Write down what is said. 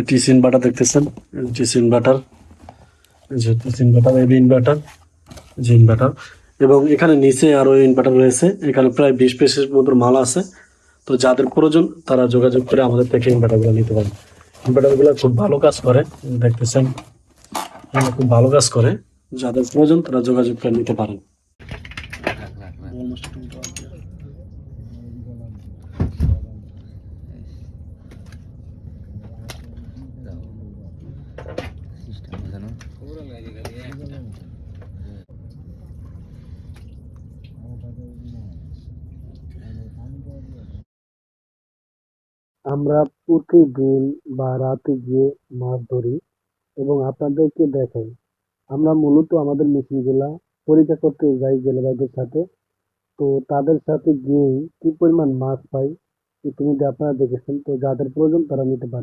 TC inverter দেখতেছেন, TC inverter, এই যে টিসি ইনভার্টার, এবি ইনভার্টার, যে ইনভার্টার, এবং এখানে নিচে আরো ইনভার্টার রয়েছে। এখানে প্রায় 20 পিসের মতো মাল আছে। তো যাদের প্রয়োজন তারা যোগাযোগ করে আমাদের থেকে ইনভার্টারগুলো নিতে পারেন। ইনভার্টারগুলো খুব ভালো কাজ করে, দেখতেছেন, খুব ভালো কাজ করে। যাদের প্রয়োজন তারা যোগাযোগ করে নিতে পারেন। আমরা প্রতিদিন বা রাতে গিয়ে মাছ ধরি এবং আপনাদেরকে দেখাই। আমরা মূলত আমাদের মেশিনগুলা পরীক্ষা করতে যাই জেলে ভাইদের সাথে। তো তাদের সাথে গিয়েই কি পরিমাণ মাছ পাই ইতিমধ্যে আপনারা দেখেছেন। তো যাদের প্রয়োজন তারা নিতে পারে।